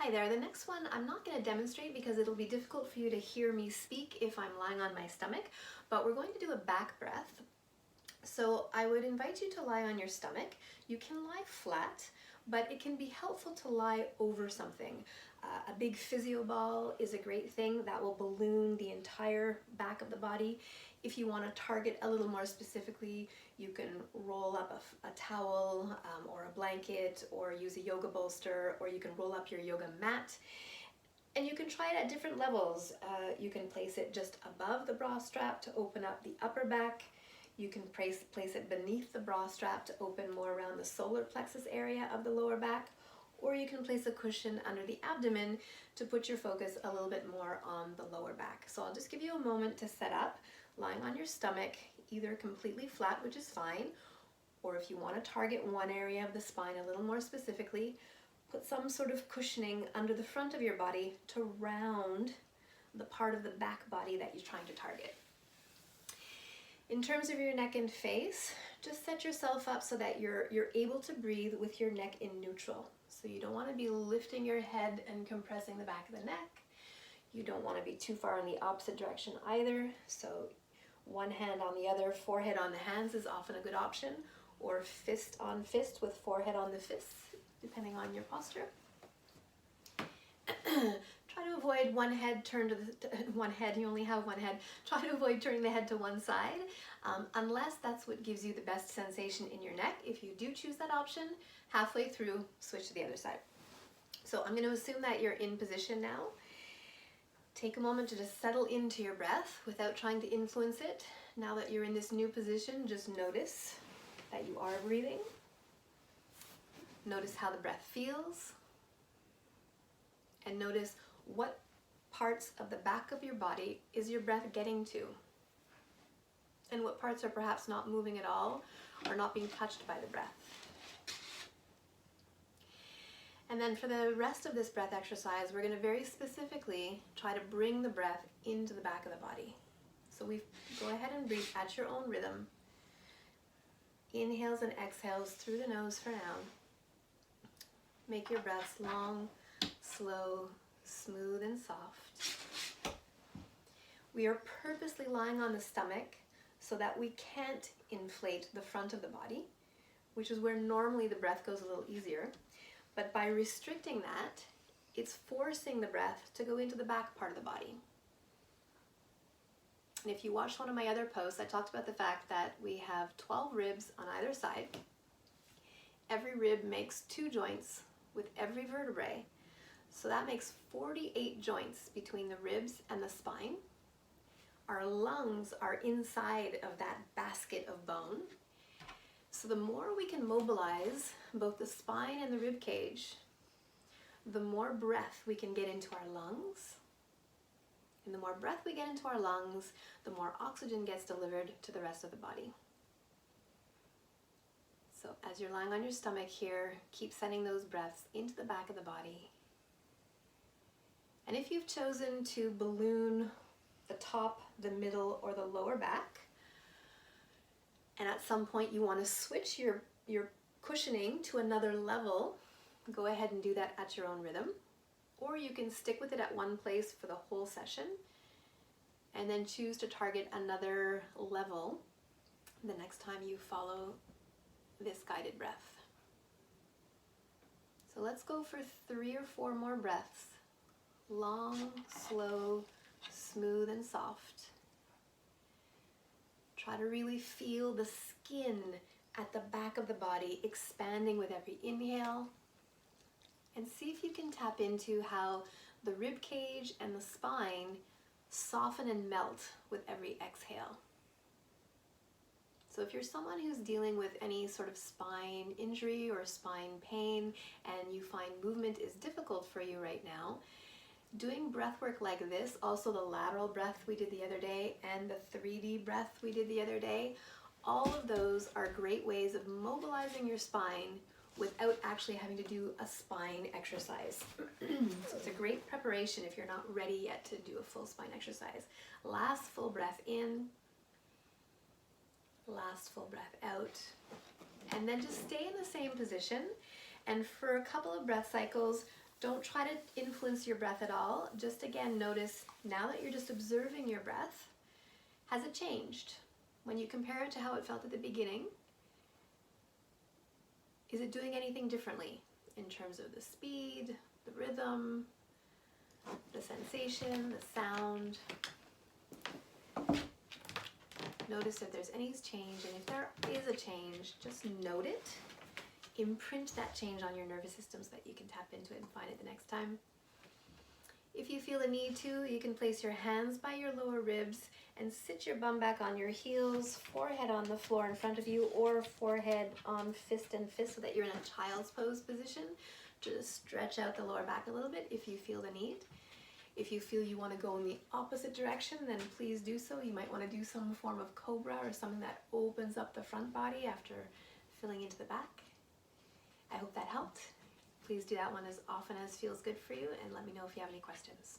Hi there, the next one I'm not going to demonstrate because it'll be difficult for you to hear me speak if I'm lying on my stomach, but we're going to do a back breath. So I would invite you to lie on your stomach. You can lie flat, but it can be helpful to lie over something. A big physio ball is a great thing that will balloon the entire back of the body. If you want to target a little more specifically, you can roll up a towel or a blanket, or use a yoga bolster, or you can roll up your yoga mat. And you can try it at different levels. You can place it just above the bra strap to open up the upper back. You can place it beneath the bra strap to open more around the solar plexus area of the lower back, or you can place a cushion under the abdomen to put your focus a little bit more on the lower back. So I'll just give you a moment to set up, lying on your stomach, either completely flat, which is fine, or if you want to target one area of the spine a little more specifically, put some sort of cushioning under the front of your body to round the part of the back body that you're trying to target. In terms of your neck and face, just set yourself up so that you're able to breathe with your neck in neutral. So you don't want to be lifting your head and compressing the back of the neck. You don't want to be too far in the opposite direction either. So one hand on the other, forehead on the hands is often a good option, or fist on fist with forehead on the fists, depending on your posture. Try to avoid one head turned to one head, you only have one head. Try to avoid turning the head to one side, unless that's what gives you the best sensation in your neck. If you do choose that option, halfway through, switch to the other side. So I'm going to assume that you're in position now. Take a moment to just settle into your breath without trying to influence it. Now that you're in this new position, just notice that you are breathing. Notice how the breath feels. And notice what parts of the back of your body is your breath getting to, and what parts are perhaps not moving at all or not being touched by the breath. And then for the rest of this breath exercise, we're going to very specifically try to bring the breath into the back of the body. So go ahead and breathe at your own rhythm. Inhales and exhales through the nose for now. Make your breaths long, slow, smooth, and soft. We are purposely lying on the stomach so that we can't inflate the front of the body, which is where normally the breath goes a little easier. But by restricting that, it's forcing the breath to go into the back part of the body. And if you watched one of my other posts, I talked about the fact that we have 12 ribs on either side. Every rib makes 2 joints with every vertebrae. So that makes 48 joints between the ribs and the spine. Our lungs are inside of that basket of bone. So the more we can mobilize both the spine and the rib cage, the more breath we can get into our lungs. And the more breath we get into our lungs, the more oxygen gets delivered to the rest of the body. So as you're lying on your stomach here, keep sending those breaths into the back of the body. And if you've chosen to balloon the top, the middle, or the lower back, and at some point you want to switch your cushioning to another level, go ahead and do that at your own rhythm. Or you can stick with it at one place for the whole session, and then choose to target another level the next time you follow this guided breath. So let's go for 3 or 4 more breaths. Long, slow, smooth, and soft. Try to really feel the skin at the back of the body expanding with every inhale. And see if you can tap into how the rib cage and the spine soften and melt with every exhale. So if you're someone who's dealing with any sort of spine injury or spine pain, and you find movement is difficult for you right now, doing breath work like this, also the lateral breath we did the other day and the 3D breath we did the other day, all of those are great ways of mobilizing your spine without actually having to do a spine exercise. So it's a great preparation if you're not ready yet to do a full spine exercise. Last full breath in, last full breath out, and then just stay in the same position. And for a couple of breath cycles, Don't try to influence your breath at all. Just again, notice now that you're just observing your breath, has it changed? When you compare it to how it felt at the beginning, is it doing anything differently in terms of the speed, the rhythm, the sensation, the sound? Notice if there's any change, and if there is a change, just note it. Imprint that change on your nervous system so that you can tap into it and find it the next time. If you feel a need to, you can place your hands by your lower ribs and sit your bum back on your heels, forehead on the floor in front of you, or forehead on fist and fist so that you're in a child's pose position. Just stretch out the lower back a little bit if you feel the need. If you feel you want to go in the opposite direction, then please do so. You might want to do some form of cobra or something that opens up the front body after filling into the back. I hope that helped. Please do that one as often as feels good for you, and let me know if you have any questions.